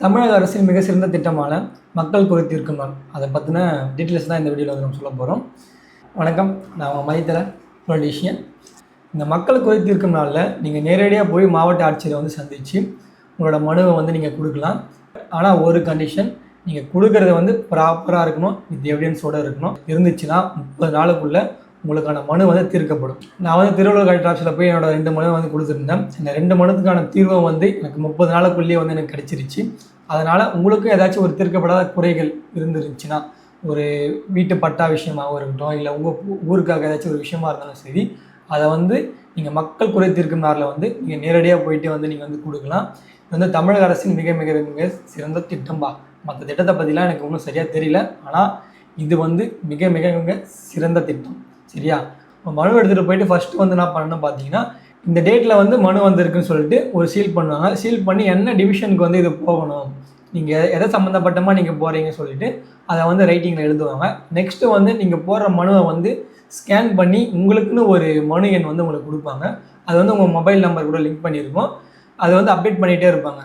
தமிழக அரசின் மிக சிறந்த திட்டமான மக்கள் குறை தீர்க்கும் நாள் அதை பற்றின டீட்டெயில்ஸ் தான் இந்த வீடியோவில் வந்து நம்ம சொல்ல போகிறோம். வணக்கம், நான் உங்கள் மையத்தில் பொலிட்டீஷியன். இந்த மக்கள் குறை தீர்க்கும் நாளில் நீங்கள் நேரடியாக போய் மாவட்ட ஆட்சியரை வந்து சந்தித்து உங்களோட மனுவை வந்து நீங்கள் கொடுக்கலாம். ஆனால் ஒரு கண்டிஷன், நீங்கள் கொடுக்குறது வந்து ப்ராப்பராக இருக்கணும், வித் எவிடன்ஸோடு இருக்கணும். இருந்துச்சுன்னா 30 நாளுக்குள்ளே உங்களுக்கான மனு வந்து தீர்க்கப்படும். நான் வந்து திருவள்ளூர் கலெக்டர் ஆஃபீஸில் போய் என்னோட 2 மனு வந்து கொடுத்துருந்தேன். இந்த 2 மனுத்துக்கான தீர்வை வந்து எனக்கு 30 நாளுக்குள்ளேயே வந்து எனக்கு கிடச்சிருச்சு. அதனால் உங்களுக்கும் ஏதாச்சும் ஒரு தீர்க்கப்படாத குறைகள் இருந்துருந்துச்சுன்னா, ஒரு வீட்டு பட்டா விஷயமாகவும் இருக்கட்டும், இல்லை உங்கள் ஊருக்காக ஏதாச்சும் ஒரு விஷயமா இருந்தாலும் சரி, அதை வந்து நீங்கள் மக்கள் குறை தீர்க்கும் நாளில் வந்து நீங்கள் நேரடியாக போயிட்டு வந்து நீங்கள் வந்து கொடுக்கலாம். இது வந்து தமிழக அரசின் மிக மிக மிக சிறந்த திட்டம்பா. மற்ற திட்டத்தை பற்றிலாம் எனக்கு ஒன்றும் சரியாக தெரியல. ஆனால் இது வந்து மிக மிக மிக சிறந்த திட்டம். சரியா? மனு எடுத்துகிட்டு போயிட்டு ஃபஸ்ட்டு வந்து நான் பண்ணணும் பார்த்தீங்கன்னா, இந்த டேட்டில் வந்து மனு வந்திருக்குன்னு சொல்லிட்டு ஒரு சீல் பண்ணுவாங்க. சீல் பண்ணி என்ன டிவிஷனுக்கு வந்து இது போகணும், நீங்கள் எதை சம்மந்தப்பட்டமாக நீங்கள் போகிறீங்கன்னு சொல்லிவிட்டு அதை வந்து ரைட்டிங்கில் எழுதுவாங்க. நெக்ஸ்ட்டு வந்து நீங்கள் போடுற மனுவை வந்து ஸ்கேன் பண்ணி உங்களுக்குன்னு ஒரு மனு எண் வந்து உங்களுக்கு கொடுப்பாங்க. அது வந்து உங்கள் மொபைல் நம்பர் கூட லிங்க் பண்ணியிருக்கோம். அதை வந்து அப்டேட் பண்ணிகிட்டே இருப்பாங்க.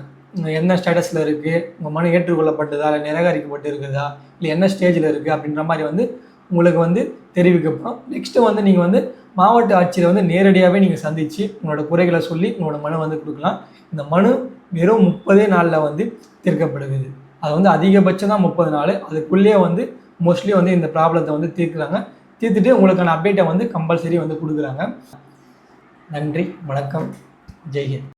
என்ன ஸ்டேட்டஸில் இருக்குது, உங்கள் மனு ஏற்றுக்கொள்ளப்பட்டதா, இல்லை நிராகரிக்கப்பட்டு இருக்குதா, இல்லை என்ன ஸ்டேஜில் இருக்குது அப்படின்ற மாதிரி வந்து உங்களுக்கு வந்து தெரிவிக்கப்படும். நெக்ஸ்ட்டு வந்து நீங்கள் வந்து மாவட்ட ஆட்சியரை வந்து நேரடியாகவே நீங்கள் சந்தித்து உங்களோட குறைகளை சொல்லி உங்களோட மனு வந்து கொடுக்கலாம். இந்த மனு வெறும் 30 நாளில் வந்து தீர்க்கப்படுகிறது. அது வந்து அதிகபட்சம் தான் 30 நாள். அதுக்குள்ளேயே வந்து மோஸ்ட்லி வந்து இந்த ப்ராப்ளத்தை வந்து தீர்க்குறாங்க. தீர்த்துட்டு உங்களுக்கான அப்டேட்டை வந்து கம்பல்சரி வந்து கொடுக்குறாங்க. நன்றி, வணக்கம், ஜெய்ஹிந்த்.